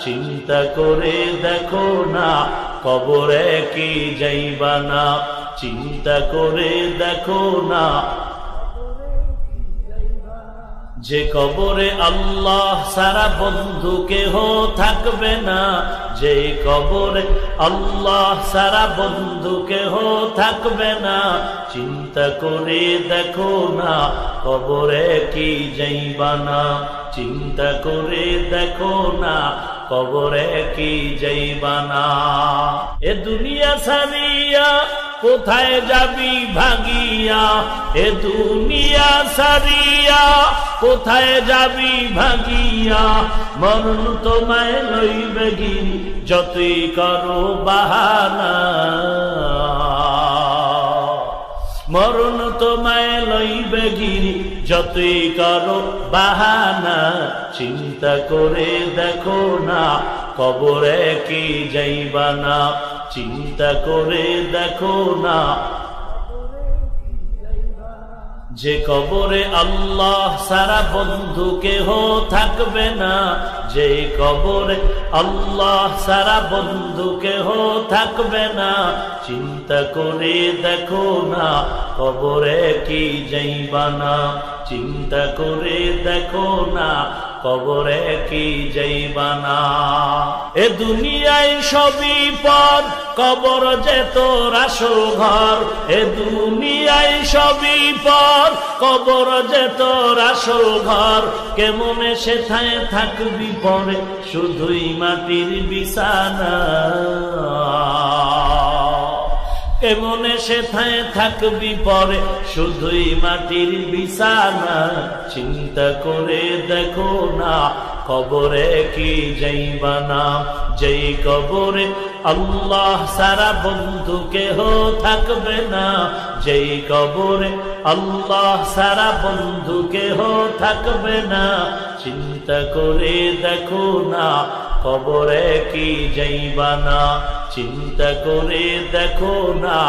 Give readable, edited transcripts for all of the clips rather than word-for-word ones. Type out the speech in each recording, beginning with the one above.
চিন্তা করে দেখো না কবরে কি যাইবা না, চিন্তা করে দেখো না যে কবরে আল্লাহ সারা বন্ধু কেহ থাকবে না, যে কবরে আল্লাহ সারা বন্ধু কেহ থাকবে না, চিন্তা করে দেখো না কবরে কি যাইবা না, চিন্তা করে দেখো না কবরে কি যাইবা না। এ দুনিয়া সারিয়া কোথায় যাবি ভাগিয়া, এ দুনিয়া সারিয়া কোথায় যাবি ভাগিয়া, মরণ তোমায় লইবে গিরি যতই করো বাহানা, মরণ তোমায় লইবে গিরি যতই করো বাহানা, চিন্তা করে দেখো না কবরে কি যাইবা না, চিন্তা করে দেখো না যে কবরে আল্লাহ সারা বন্ধু কেহ থাকবে না, যে কবরে আল্লাহ সারা বন্ধু কেহ থাকবে না, চিন্তা করে দেখো না কবরে কি যাইবা না, চিন্তা করে দেখো না কবরে কি যাইবা না। এ দুনিয়ায় সবই পর কবর যে তোর আসল ঘর, এ দুনিয়ায় সবই পর কবর যে তোর আসল ঘর, কেমনে সেথায় থাকবি পরে শুধুই মাটির বিছানা, কেমনে সেথায় থাকবি পরে শুধুই মাটির বিছানা, চিন্তা করে দেখো না কবরে কি যাইবা না, যেই কবরে আল্লাহ সারা বন্ধু কেহ থাকবে না, যেই কবরে আল্লাহ সারা বন্ধু কেহ থাকবে না, চিন্তা করে দেখো না কবরে কি যাইবা না, চিন্তা করে দেখো না।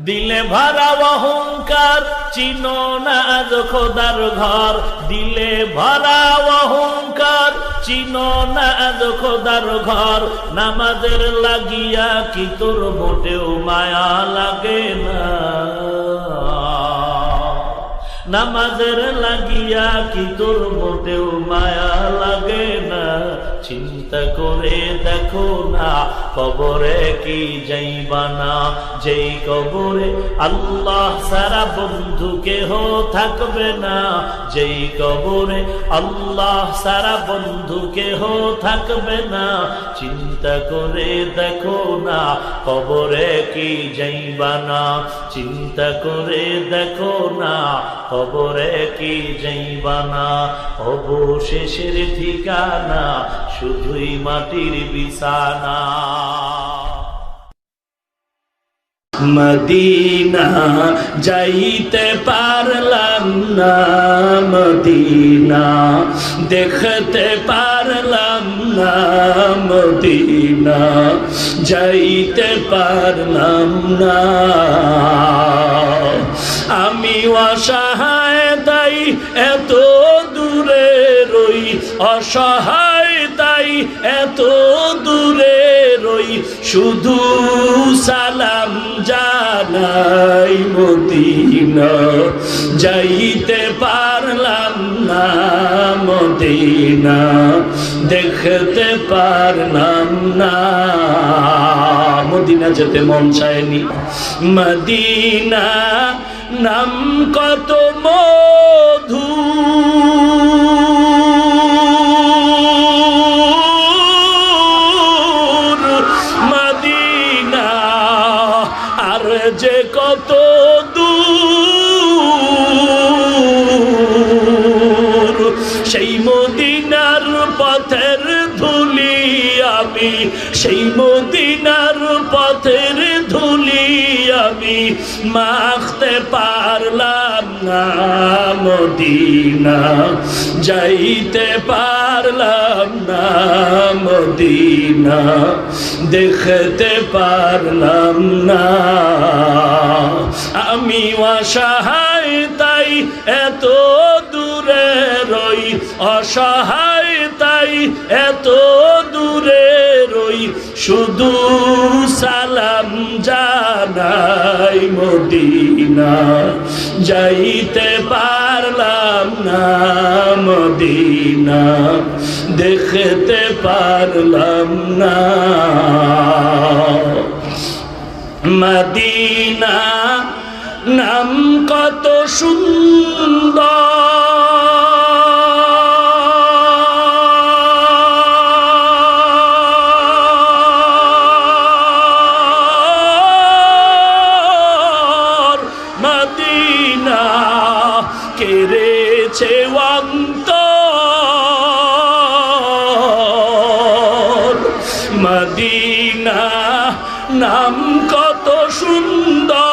দিলে ভরা অহংকার চিনো না আজ খোদার ঘর, দিলে ভরা অহংকার চিনো না আজ খোদার ঘর, নামাজের লাগিয়া কি তোর মোটেও মায়া লাগে না, নামাজের লাগিয়া কি তোর মোটেও মায়া লাগে না, চিন্তা করে দেখো না কবরে কি যাইবা না, যেই কবরে আল্লাহ সারা বন্ধু কেহ থাকবে না, যেই কবরে আল্লাহ সারা বন্ধু কেহ থাকবে না, চিন্তা করে দেখো না কবরে কি যাইবা না, চিন্তা করে দেখো না কবরে কি যাইবা না, অবশেষের ঠিকানা শুধুই মাটির বিছানা। মদিনা যাইতে পারলাম না, মদিনা দেখতে পারলাম না, মদিনা যাইতে পারলাম না, আমি অসহায় তাই এত দূরে রই, অসহায় তাই এত দূরে রই, শুধু সালাম জানাই, মদিনা যাইতে পারলাম না, মদিনা দেখতে পারলাম না, মদিনা যেতে মন চায়নি, মদিনা নাম কত মধু, মদিনা আর যে কত দূর, সেই মদিনার পথের ধুলি আমি, সেই মদিনার পথের ধুলি আমি মাখতে পারলাম না, মদিনা যাইতে পারলাম না, মদিনা দেখতে পারলাম না, আমি অসহায় তাই এত দূরে রই, অসহায় তাই এত দূরে রই শুধু সালাম জানাই মদিনা যাইতে পারলাম না মদিনা দেখতে পারলাম না মদিনা নাম কত সুন্দর মদিনা কেড়েছে অন্তর মদিনা নাম কত সুন্দর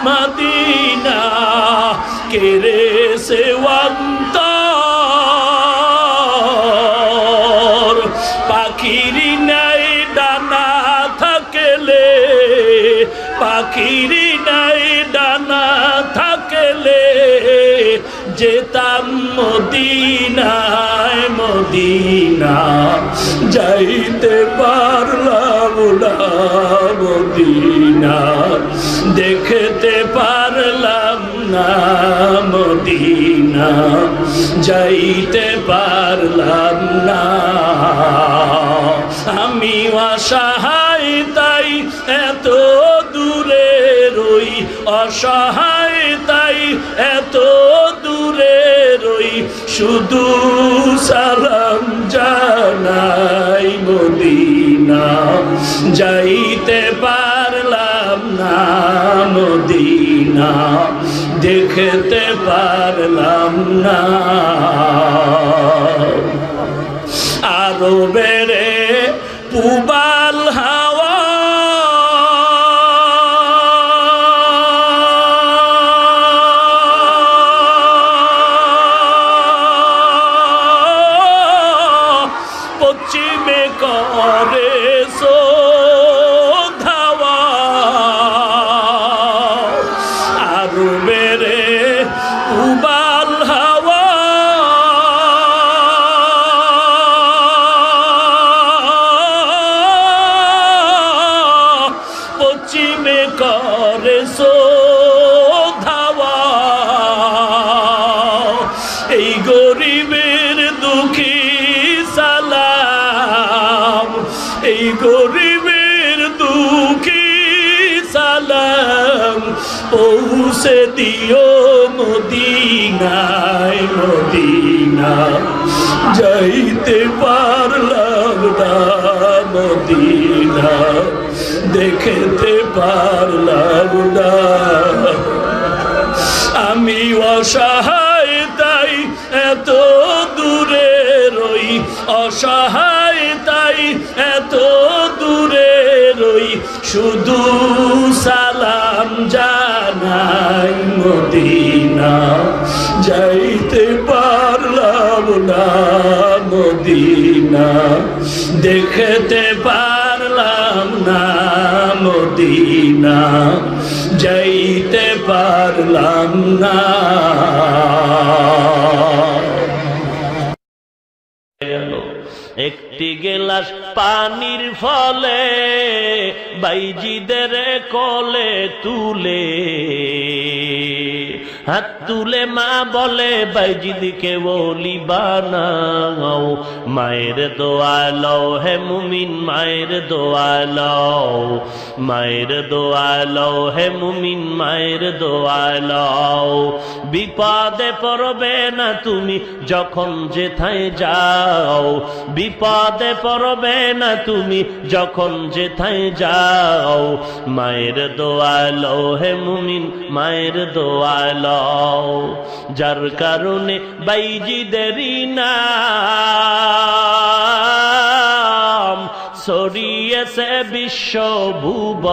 মদিনা কেড়েছে অন্তর পাখির নাই ডানা থাকলে পাখির নাই ডানা থাকলে যেতাম মদিনায় মদিনা যাইতে পারলাম না মদিনা দেখতে পারলাম না মদিনা যাইতে পারলাম না আমি অসহায় তাই এত দূরে রই অসহায় তাই এত দূরে রই শুধু সালাম জানাই মদিনা যাইতে পারলাম না মদিনা দেখতে পারলাম না আরো বেড়ে পুবাল হাওয়া পশ্চিমে করে ধাওয়া আরো বেড়ে পুবাল হাওয়া পশ্চিমে করে ধাওয়া এই গরিবের দুঃখী সালাম এই গরিবের দুঃখী সালাম পৌঁছে দিও মদিনায় মদিনা যাইতে পারলাম না মদিনা দেখতে পারলাম না আমি অসহায় তাই এত দূরে রই অসহায় তাই এত দূরে রই শুধু সালাম জানাই মদিনা যাইতে পারলাম না মদিনা দেখতে পারলাম না মদিনা যাইতে পারলাম না একটি গেলাস পানির ফলে বাইজিদের কোলে তুলে হাত তুলে মা বলে বাইজিদকে ওলি বানাও মায়ের দোয়া লও হে মুমিন মায়ের দোয়া লও মায়ের দোয়া লও হে মুমিন মায়ের দোয়া লও বিপদে পড়বে না তুমি যখন যেথায় যাও বিপদে পড়বে না তুমি যখন যেথায় যাও মায়ের দোয়া লও হে মুমিন মায়ের দোয়া লও যার কারণে বাইজিদেরই নাম ছড়িয়েছে বিশ্ব ভুবন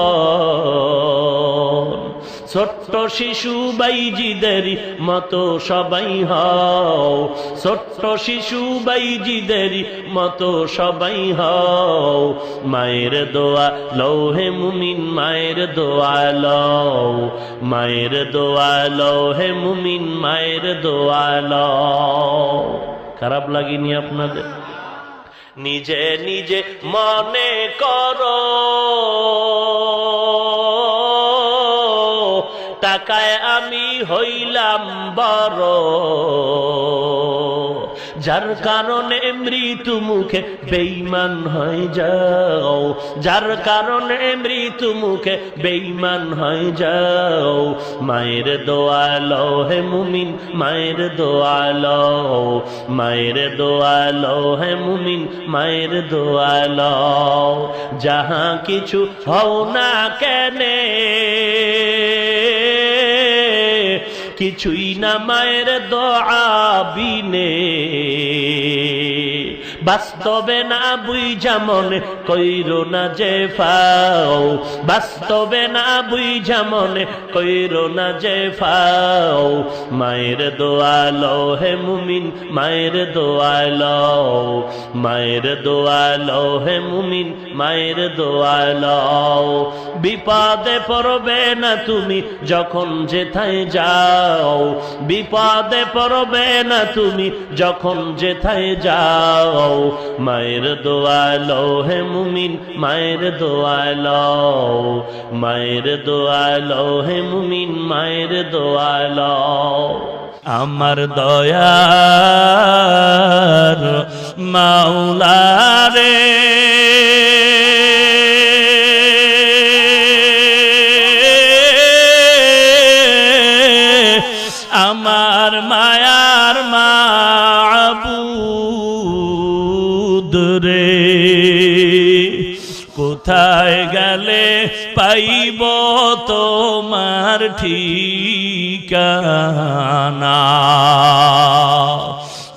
ছোট্ট শিশু বাইজিদের মতো সবাই হও, ছোট্ট শিশু বাইজিদের মতো সবাই হও। মায়ের দোয়া লৌহে মুমিন, মায়ের দোয়া লও, মায়ের দোয়া লৌহে মুমিন, মায়ের দোয়া লও। খারাপ লাগেনি আপনাদের? নিজে নিজে মনে করো টাকায় আমি হইলাম বড়, যার কারণে মৃত্যু মুখে বেঈমান হয়ে যাও, যার কারণে মৃত্যু মুখে বেঈমান হয়ে যাও। মায়ের দোয়া লও হে মুমিন, মায়ের দোয়া লও, মায়ের দোয়া লও হে মুমিন, মায়ের দোয়া লও। যাহা কিছু হও না কেনে কিছুই না মায়ের দোয়া বিনে। বাস্তবে না বুঝা মনে কইরো না যে ফাও, বাস্তবে না বুঝা মনে কইরো না যে ফাও। মায়ের দোয়া লও হে মুমিন, মায়ের দোয়া লও, মায়ের দোয়া লও হে মুমিন, মায়ের দোয়া লও। বিপদে পড়বে না তুমি যখন যেথায় যাও, বিপদে পড়বে না তুমি যখন যেথায় যাও। মায়ের দোয়া লও হে মুমিন, মায়ের দোয়া লও, মায়ের দোয়া লও হে মুমিন, মায়ের দোয়া লও। আমার দয়ার মাওলা রে আমার মায়ার মাবুদ রে, কোথায় গেলে পাইব তোমার ঠিকানা।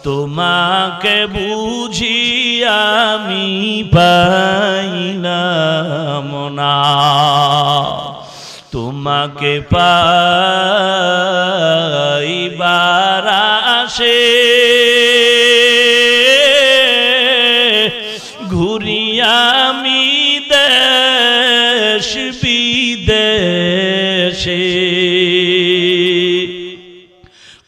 তোমাকে বুঝি আমি পাইলাম না, তোমাকে পাইবার আশে ঘুরি আমি দেশ বিদেশে।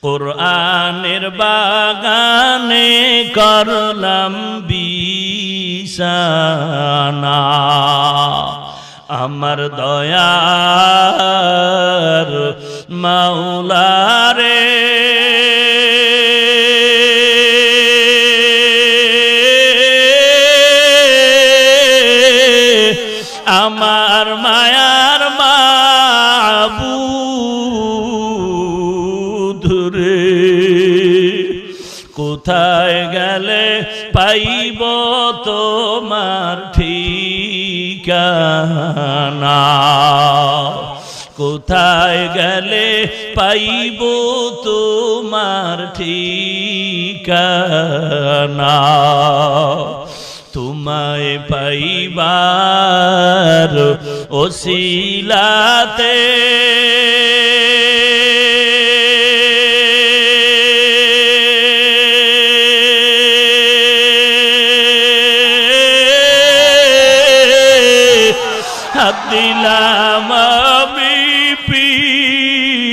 কোরআনের বাগানে করলাম বিছানা, আমার দয়ার মাওলা রে আমার মায়ার মাবুদ রে, কোথায় গেলে পাইব তোমার ঠিকানা, কোথায় গেলে পাইব তোমার ঠিকানা। তোমায় পাইবার ওসিলাতে হাত দিলাম আমি পীরের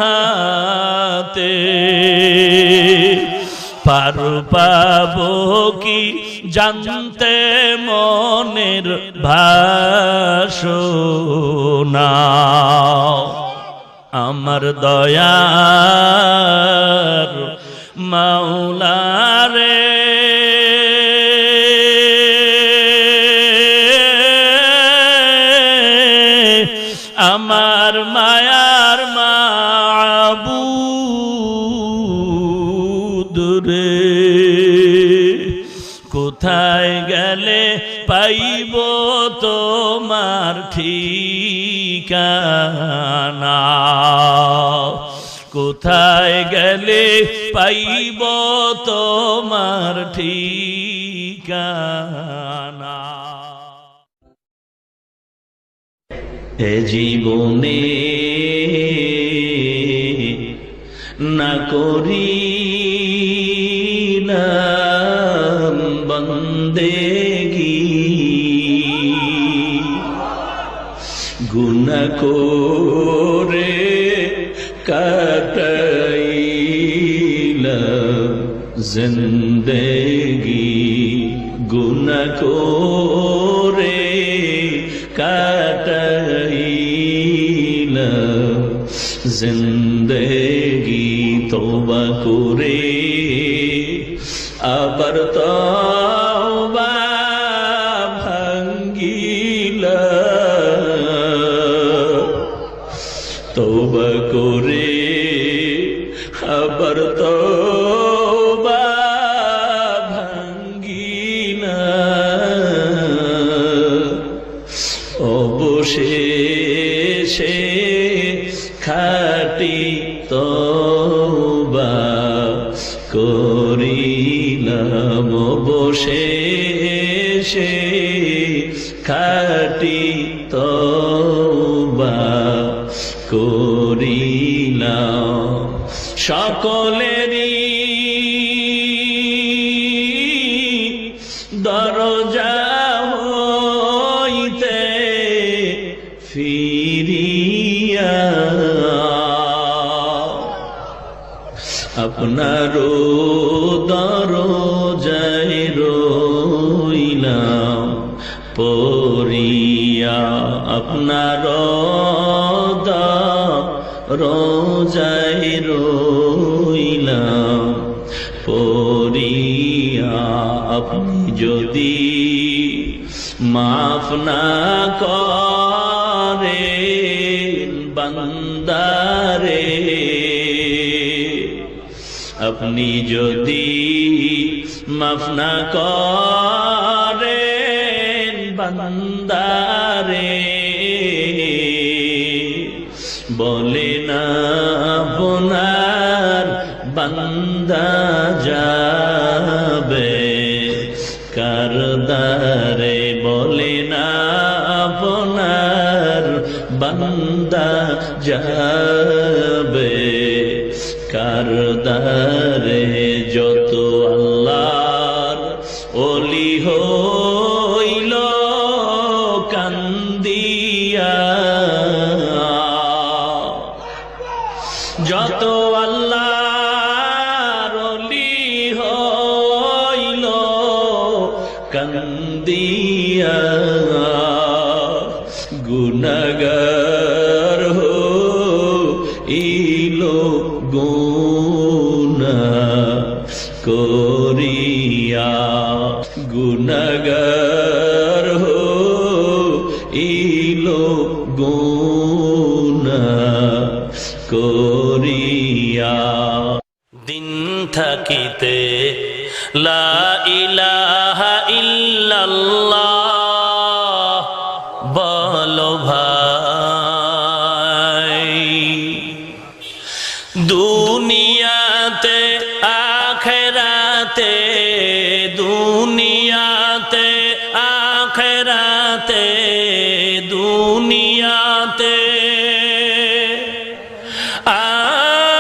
হাতে। পার পাবো কি জানতে মনের ভাষণা, আমার দয়ার মাওলা রে আমার মায়ার মাবুদ রে, কোথায় গেলে পাইব তোমার ঠিকানা, কোথায় গেলে পাইব তোমার ঠিকানা। এ জীবনে না করিলাম বন্দেগী, গুনাহ করে কাটাইলাম জিন্দেগি, গুনাহ করে কাটাইলাম জিন্দেগি। তওবা করে আবার তওবা ভাঙ্গিলাম, তওবা করে আবার তওবা ভাঙ্গিলাম, অবশেষে খাঁটি তওবা করিলাম, অবশেষে খাঁটি তওবা করিলাম। সকলেরই দরজা হইতে ফিরিয়া আপনার দরজায় রইলাম পড়িয়া, আপনার দরজায় রইলাম পড়িয়া। আপনি যদি মাফ না করেন বান্দারে, আপনি যদি মাফ না করেন বান্দারে, বলে না আপনার বান্দা যাবে কারদারে, বলে না আপনার বান্দা যাবে কারদারে। যত আল্লাহর ওলি হইল কান্দিয়া, যত আল্লাহর ওলি হইল কান্দিয়া, গুনাহগার হইল গুনাহ করিয়া, গুনাহগার হইল গুনাহ করিয়া। দিন থাকিতে লা ইলাহা ইল্লাল্লাহ বলো ভাই, দুনিয়াতে আখিরাতে, দুনিয়াতে আখিরাতে, দুনিয়াতে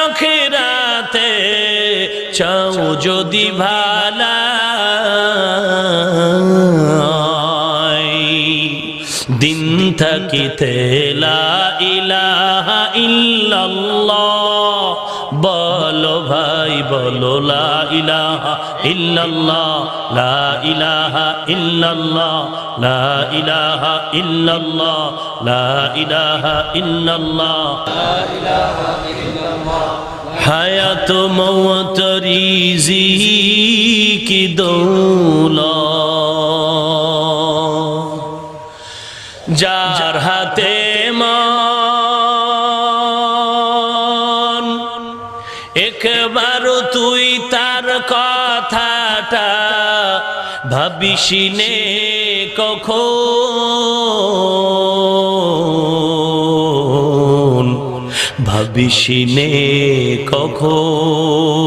আখিরাতে চাও যদি ভালাই, দিন থাকিতে লা ইলাহা ইল্লাল্লাহ বলো ভাই, বলো লা ইলাহা ইল্লাল্লাহ, লা ইলাহা ইল্লাল্লাহ, লা ইলাহা ইল্লাল্লাহ, লা ইলাহা ইল্লাল্লাহ, লা ইলাহা ইল্লাল্লাহ। হায়াত মওত রিজিকি দৌলত, যার হাতে মন, একবার তুই তার কথাটা ভাবিসিনে কখন, ভাবিসিনে কখন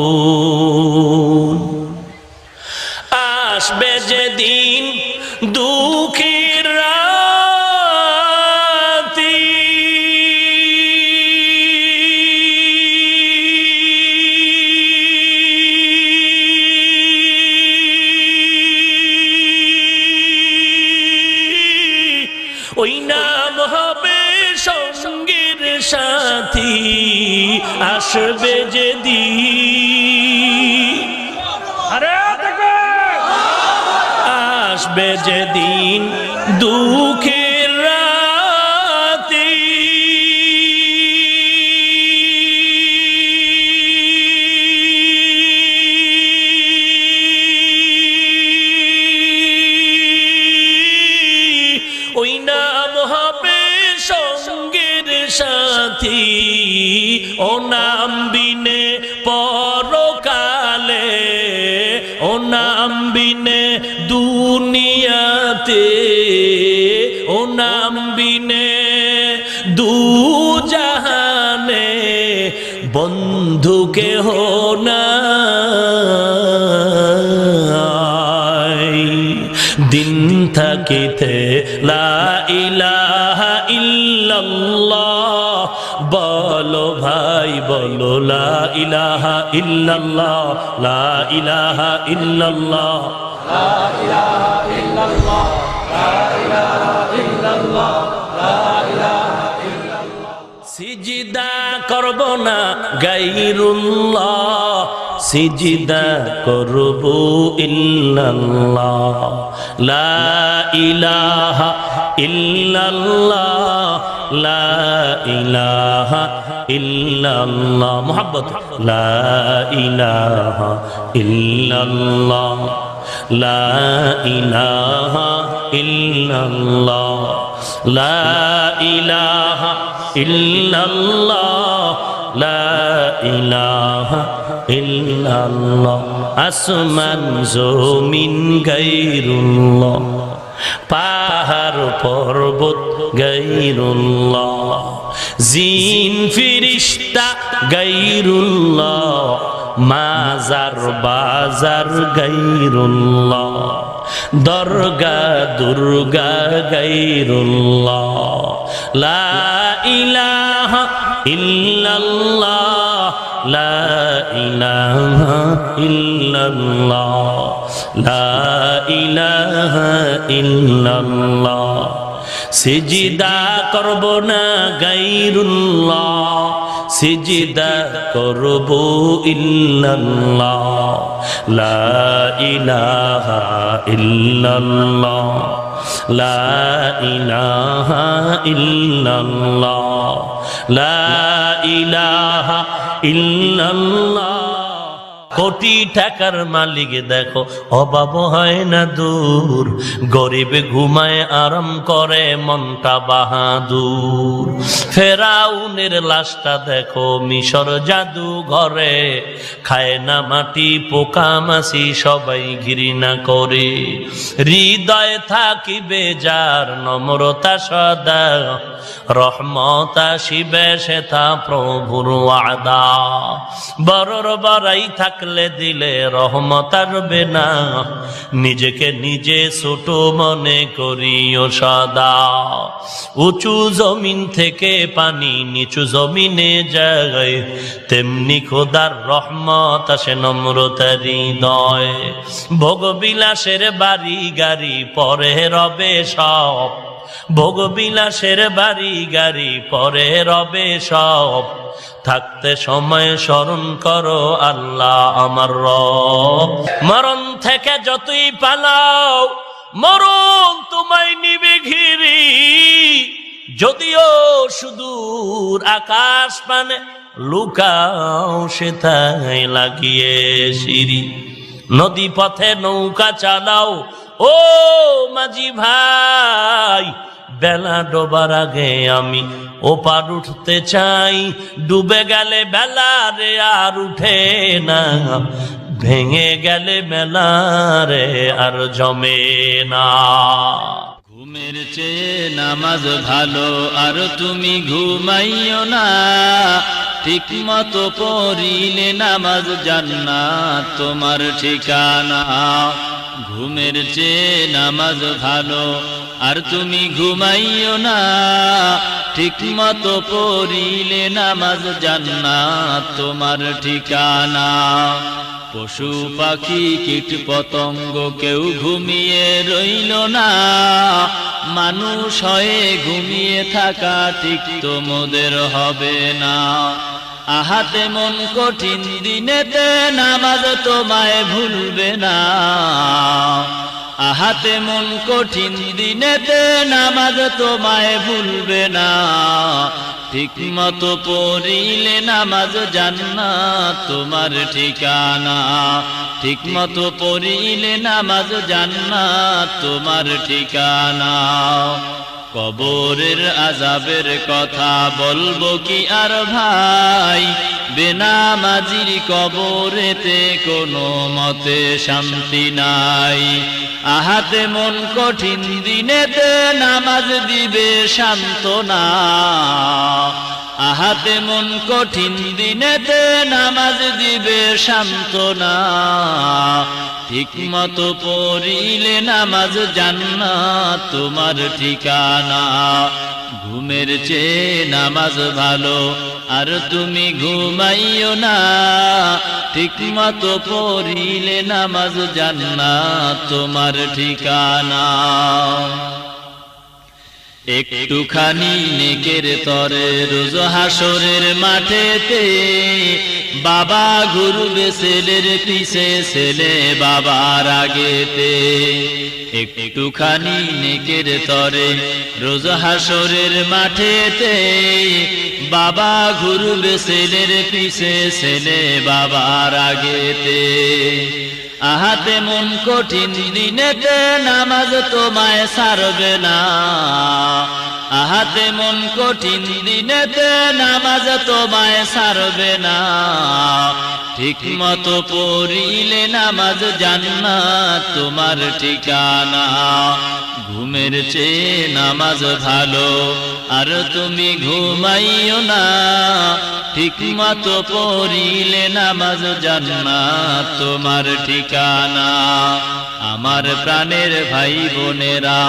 আসবে যেদিন দুঃখের রাতি, আসবে যেদিন, আসবে যেদিন দুঃখের রাতে, ওই নাম হবে সঙ্গের সাথী, ও নাম বিনে পরকালে, ও নাম বিনে দুনিয়াতে, ও নাম বিনে দু জাহানে বন্ধু কেহ নাই। দিন থাকিতে লা ইলাহা ইল্লাল্লাহ বলো ভাই বলো, লা ইলাহা ইল্লাল্লাহ, লা ইলাহা ইল্লাল্লাহ, লা ইলাহা ইল্লাল্লাহ, লা ইলাহা ইল্লাল্লাহ, লা ইলাহা ইল্লাল্লাহ। সিজদা করব না গায়রুল্লাহ, সিজদা করব ইল্লাল্লাহ, লা ইলাহা ইল্লাল্লাহ, লা ইলাহা ইল্লাল্লাহ। মুহাব্বত, লা ইলাহা ইল্লাল্লাহ, লা ইলাহা ইল্লাল্লাহ, লা ইলাহা ইল্লাল্লাহ, লা ইলাহা ইল্লাল্লাহ। আসমান জমিন গায়রুল্লাহ, পাহাড় পর্বত গায়রুল্লাহ, জিন ফিরিস্তা গায়রুল্লাহ, মাজার বাজার গায়রুল্লাহ, দরগা দুর্গা গায়রুল্লাহ, লা ইলাহা ইল্লাল্লাহ, লা ইলাহা ইল্লাল্লাহ, লা ইলাহা ইল্লাল্লাহ। সিজদা করব না গায়রুল্লাহ, সিজদা করব ইল্লাল্লাহ, লা ইলাহা ইল্লাল্লাহ, লা ইলাহা ইল্লাল্লাহ, লা ইলাহা ইল্লাল্লাহ। কোটি টাকার মালিক দেখো অভাব হয় না দূর, গরিব ঘুমায় আরাম করে মনটা বাহাদুর। ফেরাউনের লাশটা দেখো মিশর জাদু ঘরে, খায় না মাটি পোকা মাছি সবাই ঘৃণা করে। হৃদয়ে থাকিবে যার নম্রতা সদা, রহমত আসিবে সেটা প্রভুর ওয়াদা। বড়র বড়াই থাকলে দিলে রহমত আসবে না, নিজেকে নিজে ছোট মনে করিও সদা। উঁচু জমিন থেকে পানি নিচু জমিনে যায়, তেমনি খোদার রহমত আসে নম্রতার হৃদয়। ভোগবিলাসের বাড়ি গাড়ি পরে রবে সব, ভোগবিলাসের বাড়ি গাড়ি পরে রবে সব। থাকতে সময় স্মরণ করো আল্লাহ আমার রব। মরণ থেকে যতই পালাও মরণ তোমায় নিবে ঘিরি, যদিও সুদূর আকাশ পানে লুকাও সেথায় লাগিয়ে সিঁড়ি। নদী পথে নৌকা চালাও ও মাঝি ভাই, বেলা ডোবার আগে আমি ওপার উঠতে চাই। ডুবে গেলে বেলা রে আর উঠে না, ভেঙে গেলে মেলা রে আর জমে না। ঘুমের চেয়ে নামাজ ভালো আর তুমি ঘুমাইও না, ঠিক মতো পড়িলে নামাজ জান্নাত তোমার ঠিকানা। ঘুমের চেয়ে নামাজ ভালো আর তুমি ঘুমাইও না, ঠিক মতো পড়িলে নামাজ জান্নাত তোমার ঠিকানা। পশু পাখি কীট পতঙ্গ কেউ ঘুমিয়ে রইল না, মানুষ হয়ে ঘুমিয়ে থাকা ঠিক তোমাদের হবে না। আহাতে মন কঠিন দিনেতে নামাজ তোমায় ভুলবে না আহাতে মন কঠিন দিনেতে নামাজ তোমায় ভুলবে না ঠিক মতো পড়িলে নামাজ জান্নাত তোমার ঠিকানা ঠিক মতো পড়িলে নামাজ জান্নাত তোমার ঠিকানা কবরের আযাবের কথা বলবো কি আর ভাই বেনামাজির কবরেতে কোনো মতে শান্তি নাই আহাতে মন কঠিন দিনেতে নামাজ দিবে সান্ত্বনা আহাতে মন কঠিন দিনেতে নামাজ দিবে সান্ত্বনা ঠিক মতো পড়িলে নামাজ জান্নাত তোমার ঠিকানা ঘুমের চেয়ে নামাজ ভালো আর তুমি ঘুমাইও না ঠিক মতো পড়িলে নামাজ জান্নাত তোমার ঠিকানা একটুখানি নেকের তরে রোজ হাসরের মাঠেতে বাবা ঘুরবে ছেলের পিছে ছেলে বাবার আগেতে একটুখানি নেকের তরে রোজ হাসরের মাঠেতে বাবা ঘুরবে ছেলের পিছে ছেলে বাবার আগেতে আহাতে মন কঠিন দিনেতে নামাজ তোমায় ছাড়বে না আহাতে মন কঠিন দিনেতে নামাজ তোমায় ছাড়বে না ঠিক মতো পড়িলে নামাজ জান্নাত তোমার ঠিকানা ঘুমের চেয়ে নামাজ ভালো আর তুমি ঘুমাইও না ঠিক মতো পড়িলে নামাজ জান্নাত তোমার ঠিকানা আমার প্রাণের ভাই বোনেরা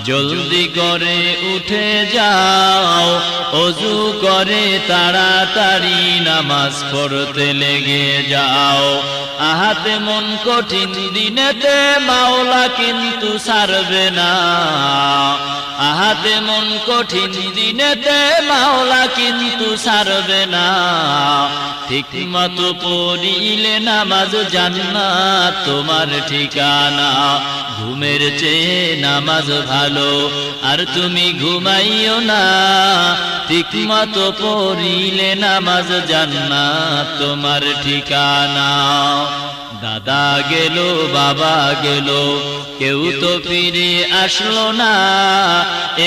জলদি করে উঠে যাও ওযু করে তাড়াতাড়ি নামাজ পড়তে লেগে যাও আহাতে মন কঠিন দিনেতে মাওলা কিন্তু ছাড়বে না আহাতে মন কঠিন দিনেতে মাওলা কিন্তু ছাড়বে না ঠিক মতো পড়িলে নামাজ জান্নাত তোমার ঠিকানা ঘুমের চেয়ে নামাজ ভালো আর তুমি ঘুমাইও না ঠিক মতো পড়িলে নামাজ জান্নাত তোমার ঠিকানা দাদা গেল বাবা গেল কেউ তো ফিরে আসলো না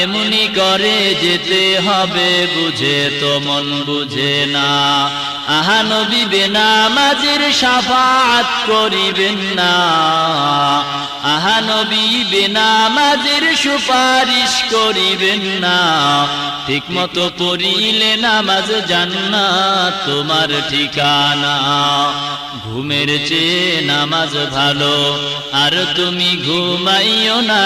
এমনি করে যেতে হবে বুঝে তো মন বুঝে না আহা নবী বেনামাজির শাফাআত করিবেন না আহা নবী বেনামাজির সুপারিশ করিবেন না ঠিক মতো পড়িলে নামাজ জান্নাত তোমার ঠিকানা ঘুমের চেয়ে নামাজ ভালো আর তুমি ঘুমাইও না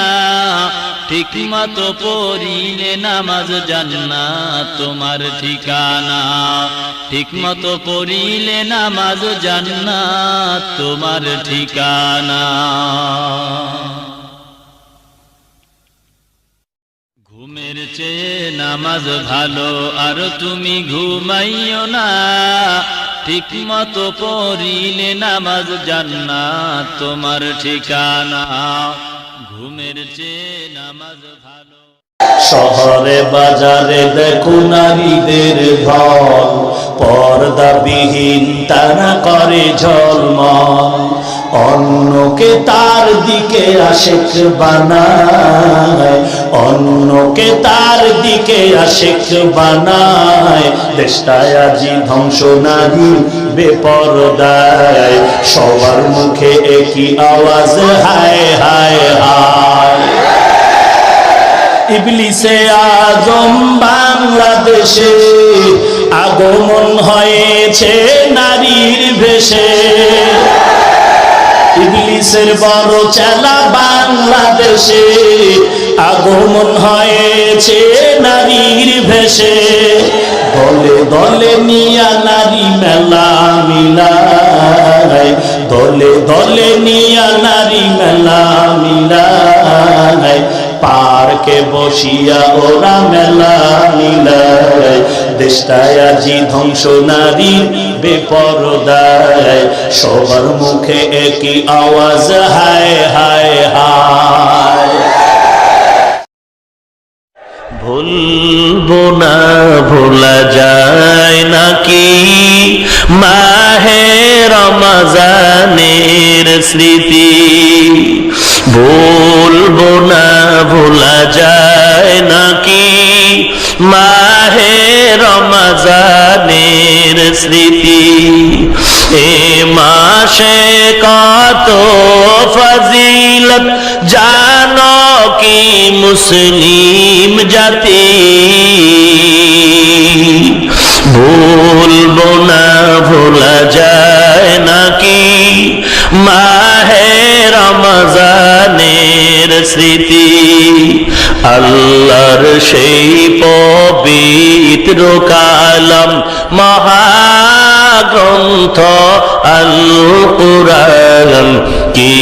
ঠিক মতো পড়িলে নামাজ জান্নাত তোমার ঠিকানা ঠিক মতো পড়িলে নামাজ জান্নাত তোমার ঠিকানা ঘুমের চেয়ে নামাজ ভালো আর তুমি ঘুমাইও না ঠিক মতো পড়িলে নামাজ জান্নাত তোমার ঠিকানা ঘুমের চেয়ে নামাজ ভালো শহরে বাজারে দেখো নারীদের ঢল পর্দাবিহীন তারা করে ঝলমল অন্যকে তার দিকে আশিক বানায় অন্যকে তার দিকে আশিক বানায় দেশটায় আজি ধ্বংস নারী বেপরদায় সবার মুখে একই আওয়াজ হায় হায় হায় ইবলিসে আজম বাংলাদেশে আগমন হয়েছে নারীর বেশে ইবলিসের বড় চেলা বাংলাদেশে আগমন হয়েছে নারীর বেশে দলে দলে নিয়া নারী মেলা মিলায় দলে দলে নিয়া নারী মেলা মিলায় পার্কে বসিয়া ওরা মেলা মিলায় দেশটায় আজি ধ্বংস নারীর বেপরদায়, সবার মুখে একই আওয়াজ হায় হায় হায়। ভুলবো না ভোলা যায় নাকি মাহে রমজানের স্মৃতি, ভুলবো না ভোলা যায় নাকি মাহে রমজানের স্মৃতি। এ মাসে কত ফজিলত জানো কি মুসলিম জাতি, ভুলবো না ভোলা যায় নাকি মাহে রমজানের স্মৃতি। আল্লাহর সেই পবিত্র কালাম মহাগ্রন্থ আল কুরআন, কি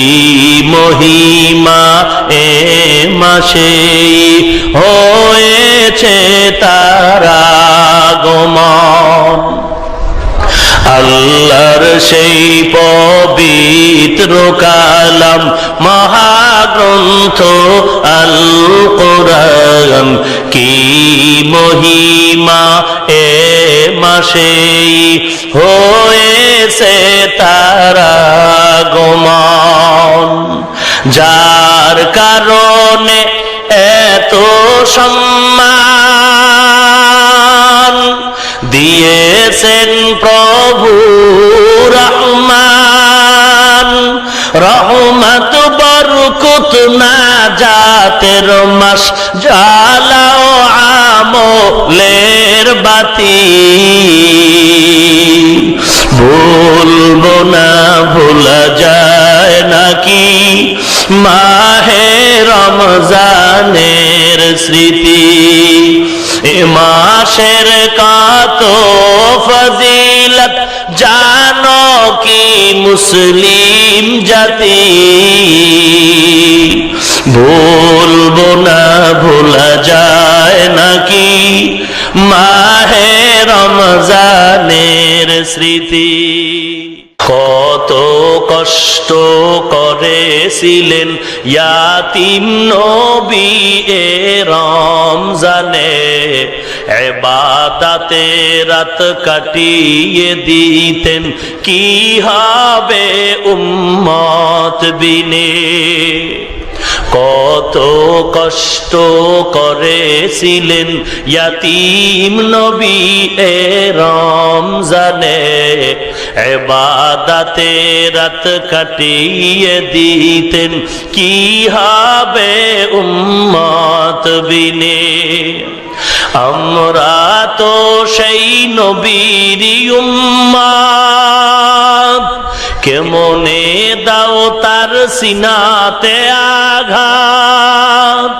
মহিমা এ মাসে হয়েছে তার আগমন। আল্লাহর সেই পবিত্র কালাম মহাগ্রন্থ আল কুরআন, কি মহিমা এ মাসে হয়েছে তার আগমন। যার কারণে এত সম্মান দিয়েছেন প্রভু রহমান, রহমত বরকত নাজাতের মাস, জ্বালাও আমলের বাতি। ভুলবো না ভোলা যায় নাকি মাহে রমজানের স্মৃতি। এ মাসের কত ফজিলত জানো কি মুসলিম জাতি, ভুলবো না ভোলা যায় নাকি মাহে রমজানের স্মৃতি। কত কষ্ট করেছিলেন ইয়াতিম নবী এ রমজানে, ইবাদতে রাত কাটিয়ে দিতেন, কি হবে উম্মত বিনে। কত কষ্ট করেছিলেন ইয়াতিম নবী এ রমজানে, ইবাদতে রাত কাটিয়ে দিতেন, কি হবে উম্মত বিনে। আমরা তো সেই নবীর উম্মত, কেমনে দাও তার সিনাতে আঘাত।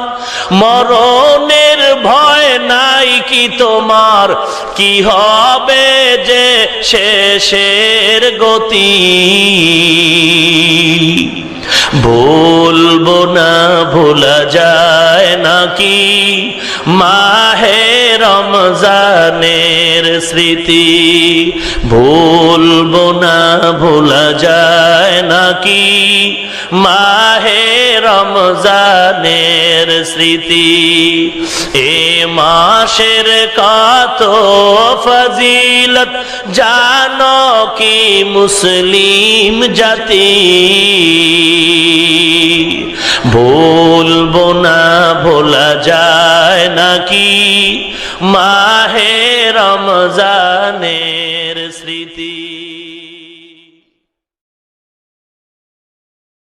মরণের ভয় নাই কি তোমার, কি হবে যে শেষের গতি। ভুলবো না ভোলা যায় নাকি মাহে রমজানের স্মৃতি, ভুলবো না ভোলা যায় নাকি মাহে রমজানের স্মৃতি। এ মাসের কত ফজিলত জানো কি মুসলিম জাতি, ভুলবো না ভোলা যায় নাকি মাহে রমজানের স্মৃতি।